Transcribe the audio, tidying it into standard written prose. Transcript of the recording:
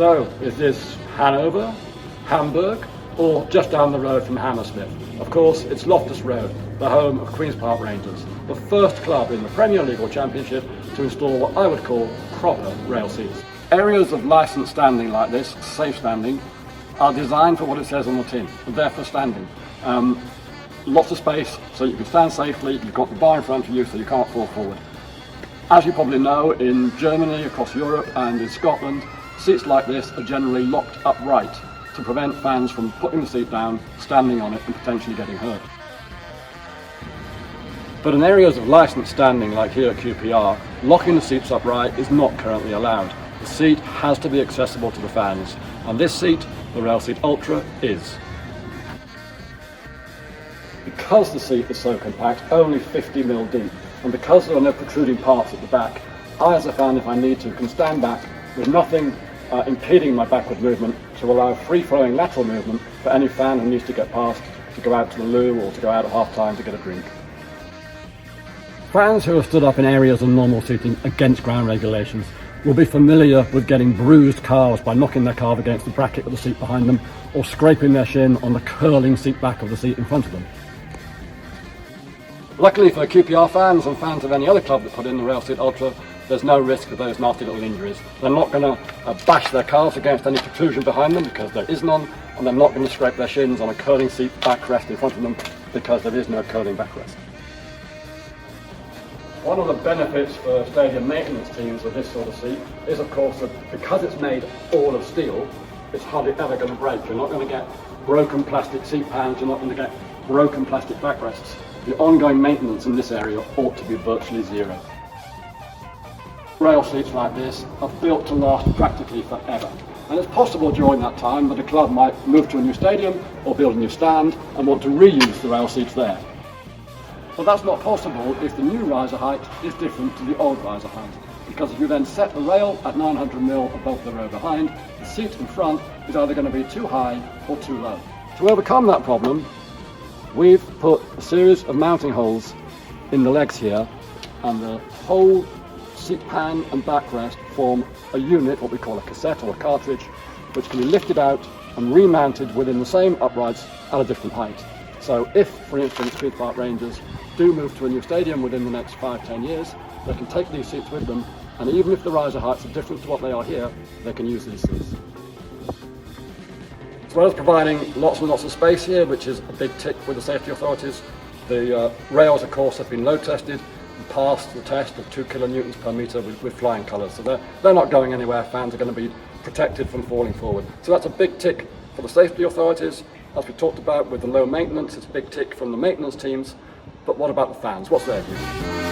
So, is this Hanover, Hamburg, or just down the road from Hammersmith? Of course, it's Loftus Road, the home of Queen's Park Rangers, the first club in the Premier League or Championship to install what I would call proper rail seats. Areas of licensed standing like this, safe standing, are designed for what it says on the tin. They're for standing. Lots of space so you can stand safely, you've got the bar in front of you so you can't fall forward. As you probably know, in Germany, across Europe and in Scotland, seats like this are generally locked upright to prevent fans from putting the seat down, standing on it and potentially getting hurt. But in areas of licensed standing like here at QPR, locking the seats upright is not currently allowed. The seat has to be accessible to the fans, and this seat, the RailSeat Ultra, is. Because the seat is so compact, only 50mm deep, and because there are no protruding parts at the back, I as a fan, if I need to, can stand back with nothing impeding my backward movement to allow free-flowing lateral movement for any fan who needs to get past, to go out to the loo or to go out at half-time to get a drink. Fans who have stood up in areas of normal seating against ground regulations will be familiar with getting bruised calves by knocking their calf against the bracket of the seat behind them or scraping their shin on the curling seat back of the seat in front of them. Luckily for QPR fans and fans of any other club that put in the RailSeat Ultra, there's no risk of those nasty little injuries. They're not going to bash their calves against any protrusion behind them because there is none, and they're not going to scrape their shins on a curling seat backrest in front of them because there is no curling backrest. One of the benefits for stadium maintenance teams of this sort of seat is, of course, that because it's made all of steel, it's hardly ever going to break. You're not going to get broken plastic seat pans, you're not going to get broken plastic backrests. The ongoing maintenance in this area ought to be virtually zero. Rail seats like this are built to last practically forever. And it's possible during that time that a club might move to a new stadium or build a new stand and want to reuse the rail seats there. But that's not possible if the new riser height is different to the old riser height. Because if you then set the rail at 900mm above the row behind, the seat in front is either going to be too high or too low. To overcome that problem, we've put a series of mounting holes in the legs here, and the whole seat pan and backrest form a unit, what we call a cassette or a cartridge, which can be lifted out and remounted within the same uprights at a different height. So if, for instance, Queen's Park Rangers do move to a new stadium within the next 5-10 years, they can take these seats with them, and even if the riser heights are different to what they are here, they can use these seats. As well as providing lots and lots of space here, which is a big tick with the safety authorities, the rails, of course, have been load tested and passed the test of 2 kilonewtons per metre with flying colours. So they're not going anywhere. Fans are going to be protected from falling forward. So that's a big tick for the safety authorities. As we talked about with the low maintenance, it's a big tick from the maintenance teams. But what about the fans? What's their view?